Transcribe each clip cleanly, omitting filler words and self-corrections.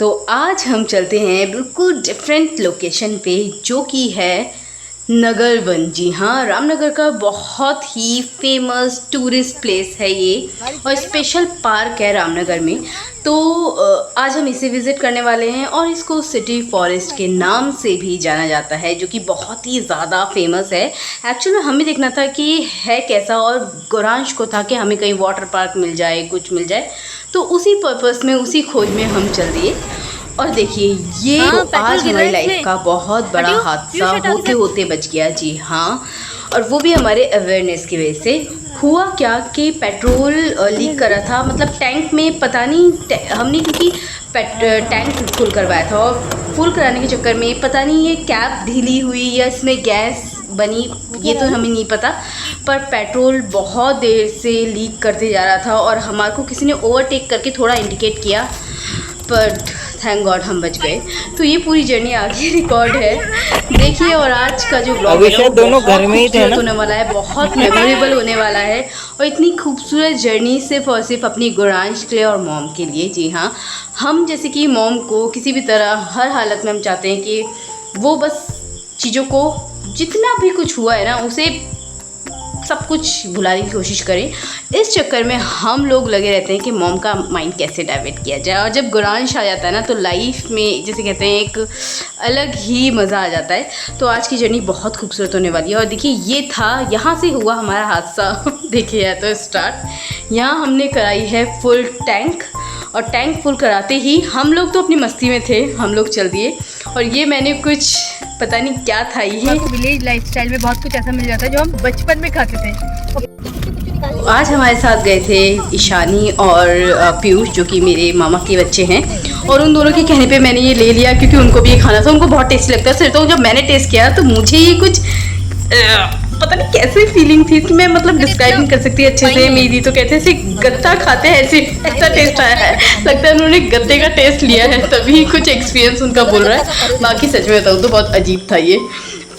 तो आज हम चलते हैं बिल्कुल डिफरेंट लोकेशन पे, जो कि है नगर वन। जी हाँ, रामनगर का बहुत ही फेमस टूरिस्ट प्लेस है ये, और स्पेशल पार्क है रामनगर में। तो आज हम इसे विज़िट करने वाले हैं, और इसको सिटी फॉरेस्ट के नाम से भी जाना जाता है, जो कि बहुत ही ज़्यादा फेमस है। एक्चुअली में हमें देखना था कि है कैसा, और गौरांश को था कि हमें कहीं वाटर पार्क मिल जाए, कुछ मिल जाए। तो उसी पर्पस में, उसी खोज में हम चल दिए। और देखिए, ये तो आज हमारी लाइफ का बहुत बड़ा हादसा होते होते बच गया। जी हाँ, और वो भी हमारे अवेयरनेस की वजह से। हुआ क्या कि पेट्रोल लीक कर रहा था, मतलब टैंक में, पता नहीं हमने क्योंकि टैंक फुल करवाया था, और फुल कराने के चक्कर में पता नहीं ये कैप ढीली हुई या इसमें गैस बनी, ये तो हमें नहीं पता। पर पेट्रोल बहुत देर से लीक करते जा रहा था, और हमारे को किसी ने ओवरटेक करके थोड़ा इंडिकेट किया, बट थैंक गॉड हम बच गए। तो ये पूरी जर्नी आगे रिकॉर्ड है, देखिए। और आज का जो ब्लॉग है दोनों घर में ही थे ना, होने वाला है, बहुत मेमोरेबल होने वाला है। और इतनी खूबसूरत जर्नी सिर्फ और सिर्फ अपनी गौरांश के लिए और मॉम के लिए। जी हाँ, हम जैसे कि मॉम को किसी भी तरह हर हालत में हम चाहते हैं कि वो बस चीज़ों को, जितना भी कुछ हुआ है ना, उसे सब कुछ भुलाने की कोशिश करें। इस चक्कर में हम लोग लगे रहते हैं कि मॉम का माइंड कैसे डाइवर्ट किया जाए। और जब गौरांश आ जाता है ना, तो लाइफ में जैसे कहते हैं एक अलग ही मज़ा आ जाता है। तो आज की जर्नी बहुत खूबसूरत होने वाली है। और देखिए, ये था, यहाँ से हुआ हमारा हादसा। देखिए, या तो स्टार्ट यहाँ हमने कराई है फुल टैंक, और टैंक फुल कराते ही हम लोग तो अपनी मस्ती में थे, हम लोग चल दिए। और ये मैंने कुछ पता नहीं क्या था, ये विलेज लाइफस्टाइल में बहुत कुछ ऐसा मिल जाता है जो हम बचपन में खाते थे। आज हमारे साथ गए थे ईशानी और पीयूष, जो कि मेरे मामा के बच्चे हैं। और उन दोनों के कहने पे मैंने ये ले लिया, क्योंकि उनको भी ये खाना था, उनको बहुत टेस्टी लगता है। सिर्फ तो जब मैंने टेस्ट किया तो मुझे ये कुछ पता नहीं कैसे फीलिंग थी कि मैं मतलब डिस्क्राइब नहीं कर सकती अच्छे से। मेरी तो कहते हैं गत्ता खाते हैं ऐसे, ऐसा टेस्ट आया है, लगता है उन्होंने गत्ते का टेस्ट लिया है, तभी कुछ एक्सपीरियंस उनका बोल रहा है। बाकी सच में बताऊँ तो बहुत अजीब था ये।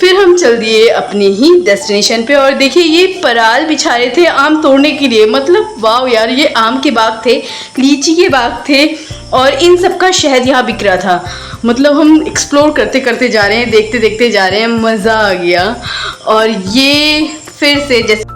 फिर हम चल दिए अपने ही डेस्टिनेशन पे। और देखिए, ये पराल बिछा रहे थे आम तोड़ने के लिए। मतलब वाह यार, ये आम के बाग थे, लीची के बाग थे, और इन सब का शहद यहाँ बिक रहा था। मतलब हम एक्सप्लोर करते करते जा रहे हैं, देखते देखते जा रहे हैं, मज़ा आ गया। और ये फिर से जैसे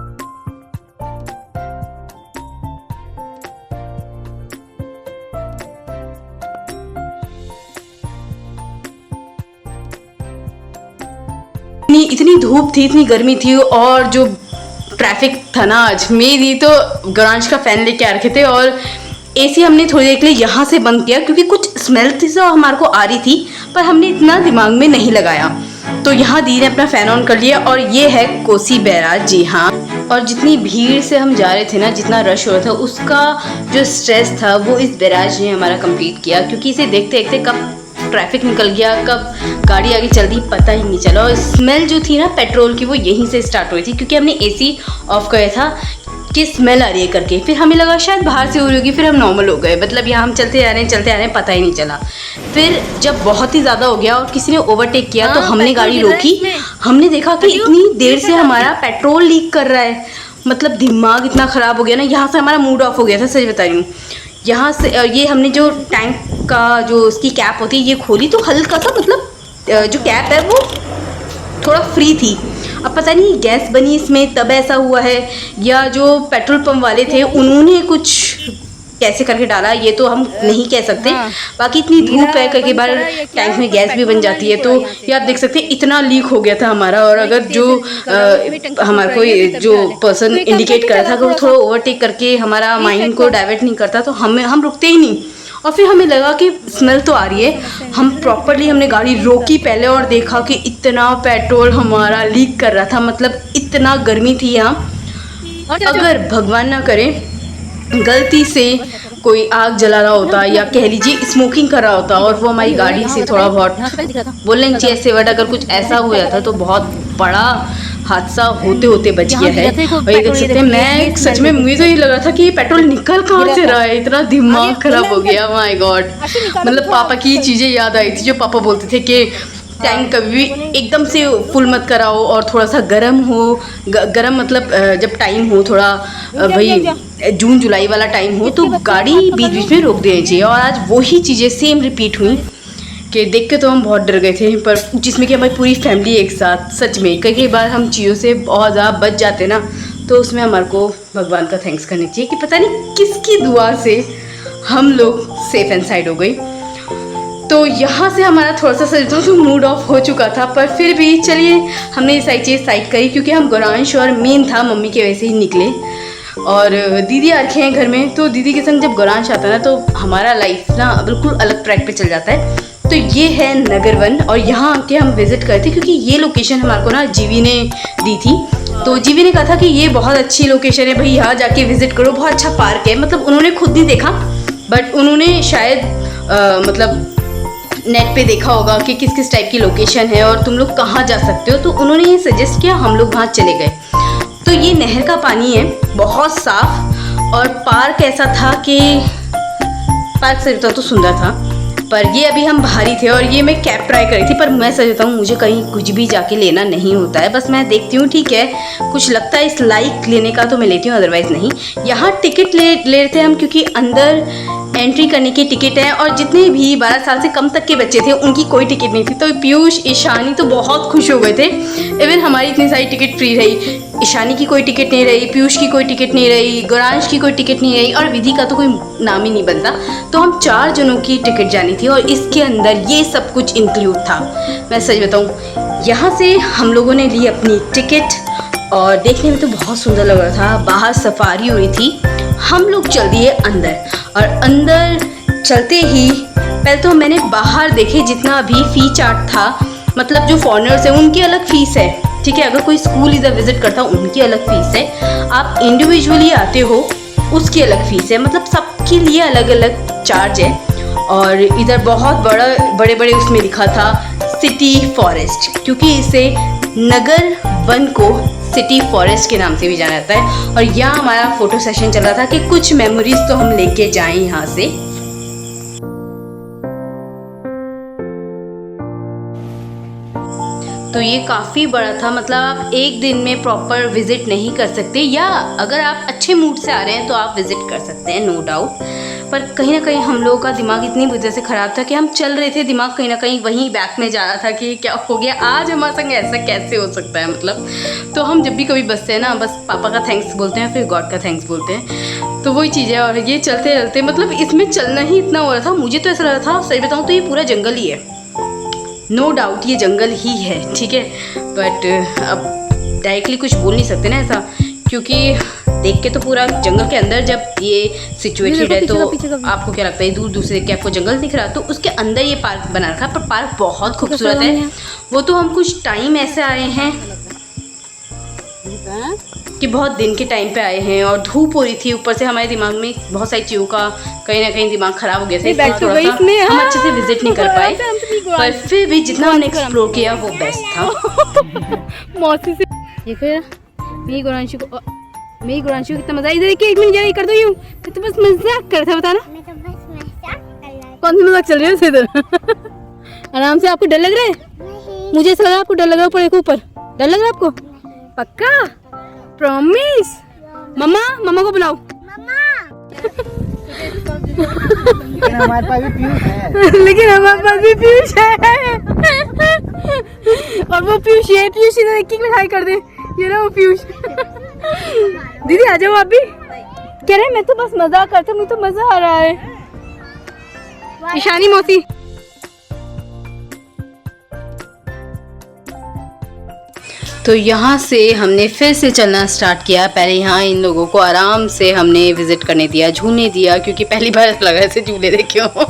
इतनी धूप थी, इतनी गर्मी थी, और जो ट्रैफिक था ना आज, मेरी तो गौरांश का फ़ैन लेके आ रखे थे। और एसी हमने थोड़ी देर के लिए यहाँ से बंद किया, क्योंकि कुछ स्मेल थी जो हमारे को आ रही थी, पर हमने इतना दिमाग में नहीं लगाया। तो यहाँ दी ने अपना फ़ैन ऑन कर लिया, और ये है कोसी बैराज। जी हाँ, और जितनी भीड़ से हम जा रहे थे ना, जितना रश हो रहा था, उसका जो स्ट्रेस था वो इस बैराज ने हमारा कंप्लीट किया। क्योंकि इसे देखते देखते कब ट्रैफिक निकल गया, कब गाड़ी आगे चल दी, पता ही नहीं चला। और स्मेल जो थी ना पेट्रोल की, वो यहीं से स्टार्ट हुई थी, क्योंकि हमने एसी ऑफ किया था कि स्मेल आ रही है करके। फिर हमें लगा शायद बाहर से हो रही होगी, फिर हम नॉर्मल हो गए। मतलब यहाँ हम चलते आ रहे हैं, पता ही नहीं चला। फिर जब बहुत ही ज़्यादा हो गया और किसी ने ओवरटेक किया, तो हमने गाड़ी रोकी। हमने देखा कि इतनी देर से हमारा पेट्रोल लीक कर रहा है। मतलब दिमाग इतना ख़राब हो गया ना, यहाँ से हमारा मूड ऑफ हो गया था, सच बता रही हूँ। यहाँ से ये हमने जो टैंक का जो उसकी कैप होती है, ये खोली, तो हल्का सा, मतलब जो कैप है वो थोड़ा फ्री थी। अब पता नहीं गैस बनी इसमें तब ऐसा हुआ है, या जो पेट्रोल पंप वाले थे उन्होंने कुछ कैसे करके डाला, ये तो हम नहीं कह सकते। बाकी इतनी धूप है, कई बार टैंक में गैस भी बन जाती है। तो ये आप देख सकते हैं, इतना लीक हो गया था हमारा। और अगर जो हमारे को जो पर्सन इंडिकेट कर रहा था, अगर वो थोड़ा ओवरटेक करके हमारा माइंड को डाइवर्ट नहीं करता, तो हम रुकते ही नहीं। और फिर हमें लगा कि स्मेल तो आ रही है, हम प्रॉपरली हमने गाड़ी रोकी पहले, और देखा कि इतना पेट्रोल हमारा लीक कर रहा था। मतलब इतना गर्मी थी यहाँ। अगर भगवान ना करे गलती से कोई आग जला रहा होता, या कह लीजिए स्मोकिंग कर रहा होता, और वो हमारी गाड़ी से थोड़ा बहुत बोलने चाहिए ऐसे वर्ड, अगर कुछ ऐसा हो जाता तो बहुत बड़ा हादसा होते होते बच गया है। और ये देख सकते हैं, मैं सच में, मुझे तो ये लग रहा था कि ये पेट्रोल निकल कहाँ से रहा है, इतना दिमाग खराब हो गया। माय गॉड, मतलब पापा की चीज़ें याद आई थी, जो पापा बोलते थे कि टैंक कभी भी एकदम से फुल मत कराओ और थोड़ा सा गर्म हो। गर्म मतलब जब टाइम हो थोड़ा भाई जून जुलाई वाला टाइम हो तो गाड़ी बीच बीच में रोक देनी चाहिए। और आज वही चीज़ें सेम रिपीट हुई कि देख के तो हम बहुत डर गए थे, पर जिसमें कि हमारी पूरी फैमिली एक साथ, सच में कई कई बार हम चीज़ों से बहुत ज़्यादा बच जाते ना, तो उसमें हमारे को भगवान का थैंक्स करना चाहिए कि पता नहीं किसकी दुआ से हम लोग सेफ एंड साइड हो गई। तो यहाँ से हमारा थोड़ा सा सच मूड ऑफ हो चुका था, पर फिर भी चलिए हमने ये सारी चीज़ साइड करी क्योंकि हम गौरांश और मेन था मम्मी के वैसे ही निकले। और दीदी आ रखे हैं घर में, तो दीदी के संग जब गौरांश आता है ना तो हमारा लाइफ ना बिल्कुल अलग ट्रैक पे चल जाता है। तो ये है नगर वन और यहाँ आके हम विज़िट करे थे क्योंकि ये लोकेशन हमारे को ना जीवी ने दी थी। तो जीवी ने कहा था कि ये बहुत अच्छी लोकेशन है भाई, यहाँ जाके विज़िट करो, बहुत अच्छा पार्क है। मतलब उन्होंने खुद नहीं देखा बट उन्होंने शायद मतलब नेट पे देखा होगा कि किस किस टाइप की लोकेशन है और तुम लोग कहाँ जा सकते हो, तो उन्होंने ये सजेस्ट किया, हम लोग वहाँ चले गए। तो ये नहर का पानी है बहुत साफ और पार्क ऐसा था कि पार्क से तो सुंदर था, पर ये अभी हम बाहर ही थे और ये मैं कैब ट्राई करी थी, पर मैं सच बताऊँ मुझे कहीं कुछ भी जाके लेना नहीं होता है, बस मैं देखती हूँ ठीक है कुछ लगता है इस लाइक लेने का तो मैं लेती हूँ, अदरवाइज़ नहीं। यहाँ टिकट ले लेते हैं हम क्योंकि अंदर एंट्री करने की टिकट है और जितने भी 12 साल से कम तक के बच्चे थे उनकी कोई टिकट नहीं थी। तो पीयूष ईशानी तो बहुत खुश हो गए थे, इवन हमारी इतनी सारी टिकट फ्री रही, ईशानी की कोई टिकट नहीं रही, पीयूष की कोई टिकट नहीं रही, गौरांश की कोई टिकट नहीं रही और विधि का तो कोई नाम ही नहीं बनता। तो हम 4 जनों की टिकट जानी थी और इसके अंदर ये सब कुछ इंक्लूड था। मैं सच बताऊँ यहाँ से हम लोगों ने ली अपनी टिकट और देखने में तो बहुत सुंदर लग रहा था, बाहर सफारी हुई थी। हम लोग चल दिए अंदर और अंदर चलते ही पहले तो मैंने बाहर देखे जितना भी फ़ी चार्ट था, मतलब जो फॉरेनर्स हैं उनकी अलग फ़ीस है, ठीक है, अगर कोई स्कूल इधर विजिट करता उनकी अलग फ़ीस है, आप इंडिविजुअली आते हो उसकी अलग फ़ीस है, मतलब सबके लिए अलग अलग चार्ज है। और इधर बहुत बड़े बड़े उसमें लिखा था सिटी फॉरेस्ट, क्योंकि इसे नगर वन को सिटी फॉरेस्ट के नाम से भी जाना जाता है। और यहाँ हमारा फ़ोटो सेशन चल रहा था कि कुछ मेमोरीज तो हम लेके जाएं यहाँ से। तो ये काफ़ी बड़ा था, मतलब आप एक दिन में प्रॉपर विज़िट नहीं कर सकते, या अगर आप अच्छे मूड से आ रहे हैं तो आप विज़िट कर सकते हैं, नो डाउट। पर कहीं ना कहीं हम लोगों का दिमाग इतनी वजह से ख़राब था कि हम चल रहे थे, दिमाग कहीं ना कहीं वहीं बैक में जा रहा था कि क्या हो गया आज हमारे संग, ऐसा कैसे हो सकता है मतलब। तो हम जब भी कभी बसते हैं ना बस पापा का थैंक्स बोलते हैं, फिर गॉड का थैंक्स बोलते हैं, तो वही चीज़ है। और ये चलते चलते मतलब इसमें चलना ही इतना हो रहा था, मुझे तो ऐसा लग रहा था, सही बताऊँ तो ये पूरा जंगल ही है, नो डाउट ये जंगल ही है, ठीक है। बट अब डायरेक्टली कुछ बोल नहीं सकते ना ऐसा, क्योंकि देख के तो पूरा जंगल के अंदर जब ये सिचुएटेड है तो आपको क्या लगता है दूर दूर से देख के आपको जंगल दिख रहा, तो उसके अंदर ये पार्क बना रखा, पर पार्क बहुत खूबसूरत है। वो तो हम कुछ टाइम ऐसे आए हैं कि बहुत दिन के टाइम पे आए हैं और धूप हो रही थी, ऊपर से हमारे दिमाग में बहुत सारी चीज़ों का कहीं ना कहीं दिमाग खराब हो गया था, इसलिए थोड़ा सा हम अच्छे से विजिट नहीं कर पाए, पर फिर भी जितना हमने एक्सप्लोर किया वो बेस्ट था। मौसी से देखो यार, मेरी गौरांशी को कितना मजा, इधर एक मिनट जरा कर दो यूं, मैं तो बस मजाक कर रहा था, बताना मैं तो बस मजाक कर रहा हूं। कौन सी मजाक चल रही है इधर। आराम से, आपको डर लग रहा है? नहीं, मुझे ऐसा लगा आपको डर लग रहा है, ऊपर देखो, ऊपर डर लग रहा है आपको? पक्का? प्रॉमिस? मम्मा को बुलाओ। हमारे पास भी पीयूष है। लेकिन हमारे पास भी पीयूष है और वो पीयूष इधर एक मिठाई कर दे, ये ना वो पीयूष। दीदी आ जाओ आप भी। कह रहे मैं तो बस मजाक करता हूँ, मुझे तो मजा आ रहा है। ईशानी मौसी तो यहाँ से हमने फिर से चलना स्टार्ट किया। पहले यहाँ इन लोगों को आराम से हमने विज़िट करने दिया, झूलने दिया, क्योंकि पहली बार लगा ऐसे झूले देखे हो।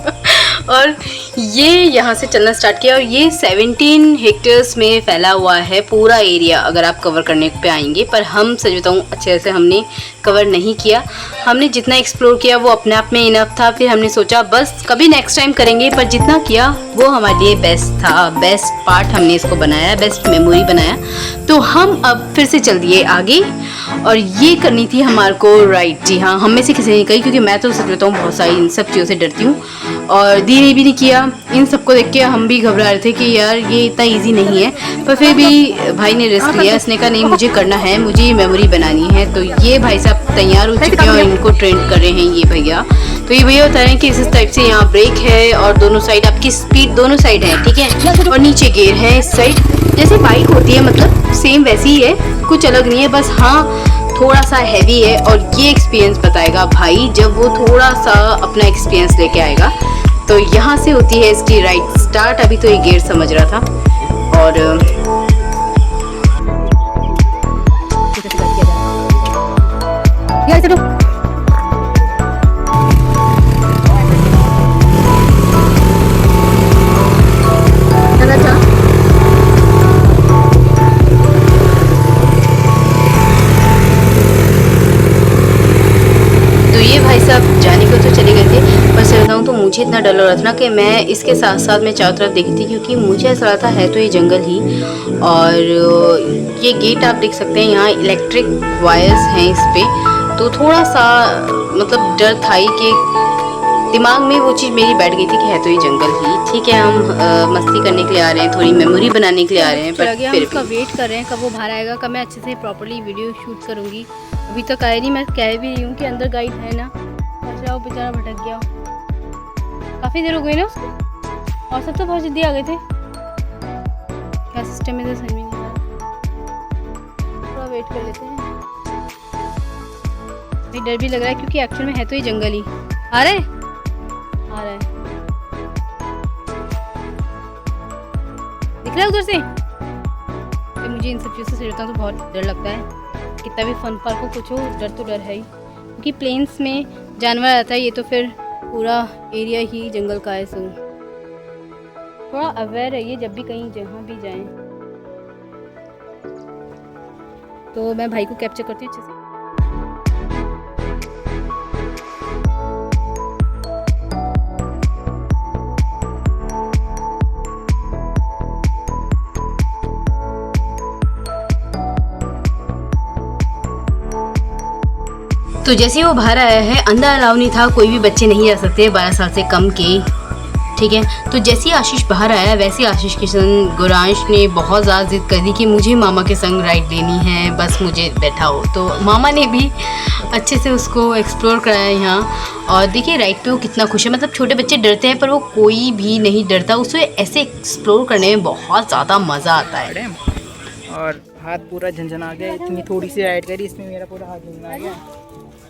और ये यहाँ से चलना स्टार्ट किया और ये 17 हेक्टेयर्स में फैला हुआ है पूरा एरिया, अगर आप कवर करने पे आएंगे। पर हम सच बताऊँ अच्छे से हमने कवर नहीं किया, हमने जितना एक्सप्लोर किया वो अपने आप में इनफ था। फिर हमने सोचा बस कभी नेक्स्ट टाइम करेंगे, पर जितना किया वो हमारे लिए बेस्ट था, बेस्ट पार्ट हमने इसको बनाया, बेस्ट मेमोरी बनाया। तो हम अब फिर से चल दिए आगे और ये करनी थी हमारे को राइड। जी हाँ, हम में से किसी ने कही, क्योंकि मैं तो सच बताऊँ बहुत सारी इन सब चीज़ों से डरती हूँ और धीरे भी नहीं किया, इन सबको देख के हम भी घबरा रहे थे कि यार ये इतना इजी नहीं है, पर फिर भी भाई ने रिस्क लिया। इसने कहा नहीं मुझे करना है, मुझे ये मेमोरी बनानी है। तो ये भाई साहब तैयार हो चुके हैं और इनको ट्रेंड कर रहे हैं ये भैया। तो ये भैया बता रहे हैं कि इस टाइप से यहाँ ब्रेक है और दोनों साइड आपकी स्पीड दोनों साइड है, ठीक है, और नीचे गियर है इस साइड, जैसे बाइक होती है मतलब सेम वैसी ही है, कुछ अलग नहीं है, बस हाँ थोड़ा सा हैवी है। और ये एक्सपीरियंस बताएगा भाई जब वो थोड़ा सा अपना एक्सपीरियंस लेके आएगा। तो यहाँ से होती है इसकी राइड स्टार्ट। अभी तो ये गियर समझ रहा था और यार चलो जाने को तो चले गए थे, पर सर बताऊँ तो मुझे इतना डर लग रहा था ना कि मैं इसके साथ साथ मैं चारों तरफ देखी थी, क्योंकि मुझे ऐसा लगा था है तो ये जंगल ही। और ये गेट आप देख सकते हैं, यहाँ इलेक्ट्रिक वायर्स हैं इस पर, तो थोड़ा सा मतलब डर था ही कि दिमाग में वो चीज़ मेरी बैठ गई थी कि है तो ये जंगल ही। ठीक है, हम मस्ती करने के लिए आ रहे हैं, थोड़ी मेमोरी बनाने के लिए आ रहे हैं, पर फिर उसका वेट कर रहे हैं कब वो बाहर आएगा, कब मैं अच्छे से प्रॉपर्ली वीडियो शूट करूँगी। अभी तक आया नहीं। मैं कह भी रही हूँ कि अंदर गाइड है ना, वो बेचारा भटक गया, काफ़ी देर हो गई ना उसको, और सब तो बहुत जल्दी आ गए थे। क्या सिस्टम है समझ में नहीं आ रहा, थोड़ा वेट कर लेते हैं। भाई डर भी लग रहा है क्योंकि एक्चुअल में है तो ये जंगल ही। आ रहा है दिख रहा है उधर से। तो मुझे इन सब चीज़ों से डरता हूँ तो बहुत डर लगता है। कितना भी फन पार्क हो कुछ हो, डर तो डर है ही, क्योंकि प्लेन्स में जानवर आता है, ये तो फिर पूरा एरिया ही जंगल का है। सो थोड़ा अवेयर रहिए जब भी कहीं जहाँ भी जाएं। तो मैं भाई को कैप्चर करती हूँ अच्छे से। तो जैसे वो बाहर आया है, अंदर अलाउ नहीं था, कोई भी बच्चे नहीं जा सकते 12 साल से कम के, ठीक है। तो जैसे ही आशीष बाहर आया वैसे आशीष के संग गुरांश ने बहुत ज़्यादा जिद कर दी कि मुझे मामा के संग राइड लेनी है, बस मुझे बैठाओ। तो मामा ने भी अच्छे से उसको एक्सप्लोर कराया यहाँ। और देखिए राइड पे वो कितना खुश है, मतलब छोटे बच्चे डरते हैं पर वो कोई भी नहीं डरता, उसे ऐसे एक्सप्लोर करने में बहुत ज़्यादा मज़ा आता है। और हाथ पूरा झंझना गया, इतनी थोड़ी सी राइड करी इसमें मेरा पूरा हाथ झंझना गया,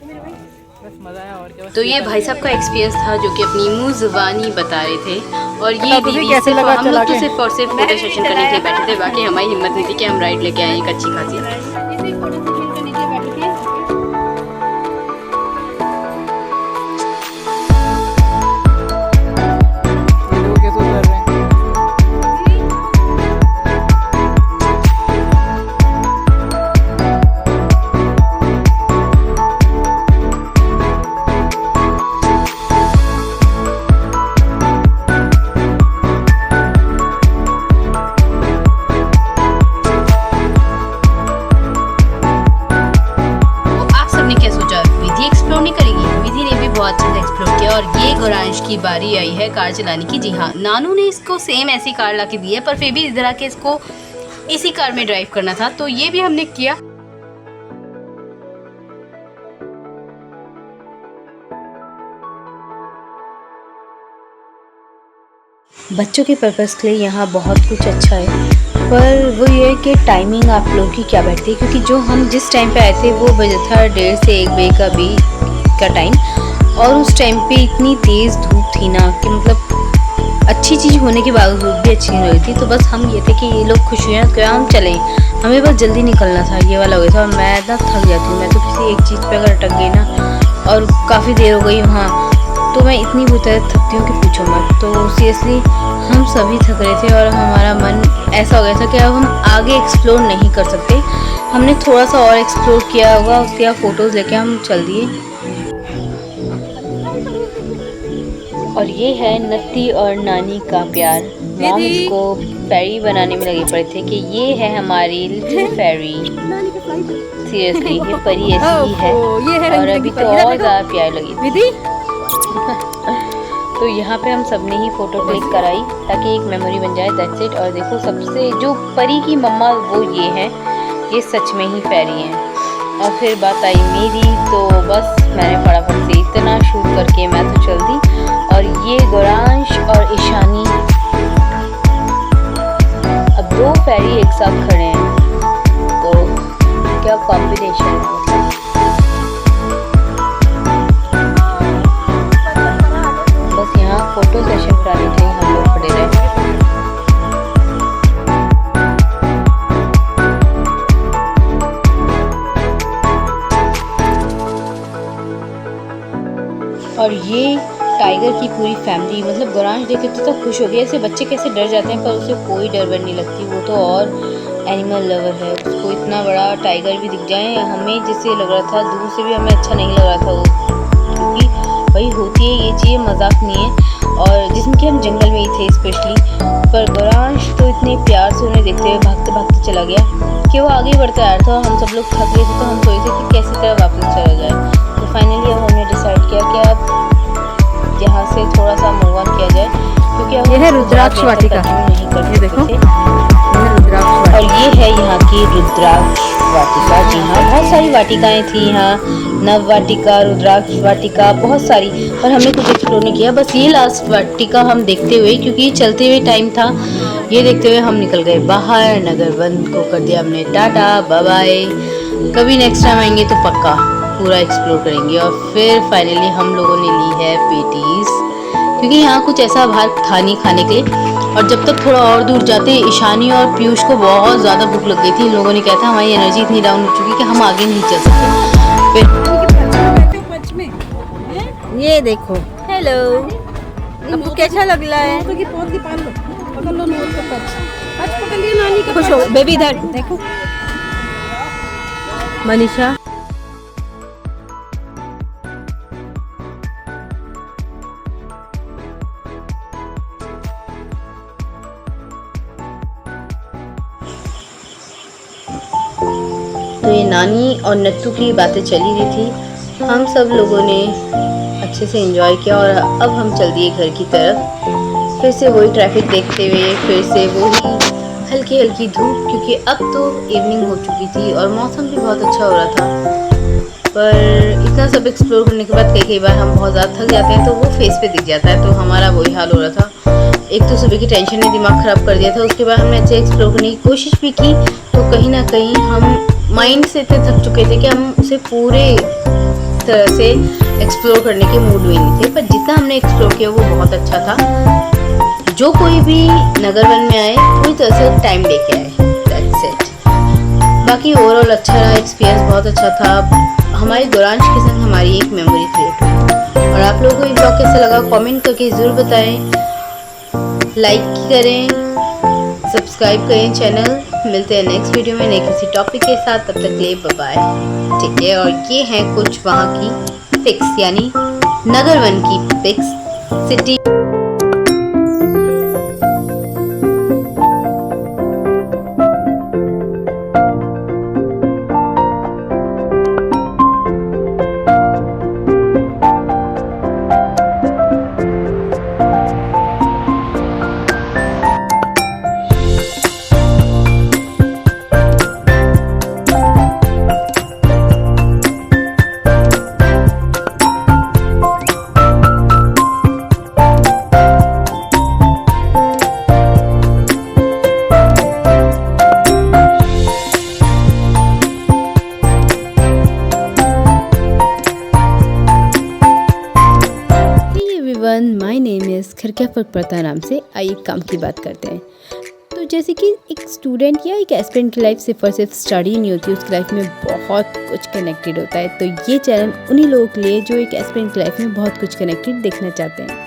बस मजा आया और क्या। तो ये भाई साहब का एक्सपीरियंस था जो कि अपनी मुंह जुबानी बता रहे थे। और ये कैसे लगा हम लोग तो सिर्फ और सिर्फ फोटो सेशन करने के लिए बैठे थे, बाकी हमारी हिम्मत नहीं थी कि हम राइड लेके आए एक अच्छी खासी। और ये गुरांश की बारी आई है कार चलाने की। जी हाँ, नानू ने इसको सेम ऐसी कार ला के दी है, पर फिर भी इधर आके इसको इसी कार में ड्राइव करना था, तो ये भी हमने किया। बच्चों के पर्पज़ के लिए यहाँ बहुत कुछ अच्छा है, पर वो ये है कि टाइमिंग आप लोगों की क्या बैठती है, क्योंकि जो हम जिस टाइम पे आए थे वो बजा था 1:30 से 1 बजे का बीच का टाइम, और उस टाइम पे इतनी तेज़ धूप थी ना कि मतलब अच्छी चीज़ होने के बावजूद भी अच्छी नहीं लगी थी। तो बस हम ये थे कि ये लोग खुश हुए हैं क्या हम चलें, हमें बस जल्दी निकलना था, ये वाला हो गया था। और मैं इतना थक जाती हूँ, मैं तो किसी एक चीज़ पे अगर अटक गई ना और काफ़ी देर हो गई वहाँ, तो मैं इतनी बुरी तरह थकती हूँ कि पूछो मत। तो सीरियसली हम सभी थक रहे थे और हमारा मन ऐसा हो गया था कि अब हम आगे एक्सप्लोर नहीं कर सकते। हमने थोड़ा सा और एक्सप्लोर किया होगा, उसके बाद फ़ोटोज़ लेके हम चल दिए। और ये है नत्ती और नानी का प्यार। मॉम इसको फेरी बनाने में लगे पड़े थे कि ये है हमारी लिटिल फेरी। सीरियसली ये परी ऐसी ही है, और अभी तो और ज़्यादा प्यार लगी थी। तो यहाँ पे हम सब ने ही फ़ोटो क्लिक कराई ताकि एक मेमोरी बन जाए, दैट्स इट। और देखो सबसे जो परी की मम्मा वो ये हैं, ये सच में ही फेरी हैं। और फिर बात आई मेरी, तो बस मैंने फटाफट से इतना शूट करके मैं तो चल दी। और ये गौरांश और ईशानी, अब 2 फेरी एक साथ खड़े हैं, तो क्या कॉम्बिनेशन है। बस यहाँ फोटो सेशन कराने के लिए हम लोग खड़े रहे। और ये टाइगर की पूरी फैमिली, मतलब गौरांश देख के तो खुश हो गया। ऐसे बच्चे कैसे डर जाते हैं, पर उसे कोई डर वर नहीं लगती। वो तो और एनिमल लवर है, उसको इतना बड़ा टाइगर भी दिख जाए, हमें जिससे लग रहा था दूर से भी हमें अच्छा नहीं लग रहा था वो, क्योंकि भाई होती है ये चीज़, मजाक नहीं है। और जिसमें कि हम जंगल में ही थे स्पेशली, पर गौरांश तो इतने प्यार से उन्हें देखते हुए भागते भागते चला गया कि वो आगे बढ़ता आ रहा था। हम सब लोग थक गए थे, तो हम सोचे थे कि कैसी तरह वापस चला जाए। तो फाइनली अब हमने डिसाइड किया कि अब यहाँ से थोड़ा सा मूव ऑन किया जाए, क्योंकि अब ये है रुद्राक्ष वाटिका, नहीं कर ये देखो, सकते। ये रुद्राक्ष और ये है यहाँ की रुद्राक्ष वाटिका। जी हाँ, बहुत सारी वाटिकाएं थी यहाँ, नव वाटिका, रुद्राक्ष वाटिका, बहुत सारी, पर हमने कुछ एक्सप्लोर नहीं किया। बस ये लास्ट वाटिका हम देखते हुए, क्योंकि चलते हुए टाइम था, ये देखते हुए हम निकल गए बाहर। नगर वन को कर दिया हमने टाटा बाय बाय। कभी नेक्स्ट टाइम आएंगे तो पक्का पूरा एक्सप्लोर करेंगे। और फिर फाइनली हम लोगों ने ली है पेटीज, क्योंकि यहाँ कुछ ऐसा बाहर था नहीं खाने के लिए। और जब तक थोड़ा और दूर जाते, ईशानी और पीयूष को बहुत ज़्यादा भूख लग गई थी। इन लोगों ने कहा था हमारी एनर्जी इतनी डाउन हो चुकी कि हम आगे नहीं चल सकते। फिर ये देखो, हेलो, आपको कैसा लग रहा है? खुश हो बेबी, इधर देखो मनीषा। तो ये नानी और नत्तू की बातें चली रही थी, हम सब लोगों ने अच्छे से एंजॉय किया। और अब हम चल दिए घर की तरफ, फिर से वही ट्रैफिक देखते हुए, फिर से वही हल्की हल्की धूप, क्योंकि अब तो इवनिंग हो चुकी थी और मौसम भी बहुत अच्छा हो रहा था। पर इतना सब एक्सप्लोर करने के बाद कई बार हम बहुत ज़्यादा थक जाते हैं, तो वो फेस पे दिख जाता है। तो हमारा वही हाल हो रहा था। एक तो सुबह की टेंशन ने दिमाग ख़राब कर दिया था, उसके बाद हमने अच्छे एक्सप्लोर करने की कोशिश भी की, तो कहीं ना कहीं हम माइंड से इतने थक चुके थे कि हम उसे पूरे तरह से एक्सप्लोर करने के मूड में नहीं थे। पर जितना हमने एक्सप्लोर किया वो बहुत अच्छा था। जो कोई भी नगर वन में आए पूरी तरह से टाइम लेके आए, दैट्स इट। बाकी ओवरऑल अच्छा रहा, एक्सपीरियंस बहुत अच्छा था। हमारे गौरांश के संग हमारी एक मेमोरी क्रिएट हुई। और आप लोगों को ये ब्लॉग कैसा लगा कमेंट करके ज़रूर बताएं, लाइक करें, सब्सक्राइब करें चैनल। मिलते हैं नेक्स्ट वीडियो में नए किसी टॉपिक के साथ, तब तक के लिए बाय बाय, ठीक है। और ये हैं कुछ वहाँ की पिक्स, यानी नगर वन की pics, city. My name is घर क्या फ़र्क पड़ता है नाम से आइए काम की बात करते हैं। तो जैसे कि एक स्टूडेंट या एक एस्पिरेंट की लाइफ सिर्फ और सिर्फ स्टडी नहीं होती, उसकी लाइफ में बहुत कुछ कनेक्टेड होता है। तो ये चैनल उन्हीं लोगों के लिए जो एक एस्पिरेंट की लाइफ में बहुत कुछ कनेक्टेड देखना चाहते हैं।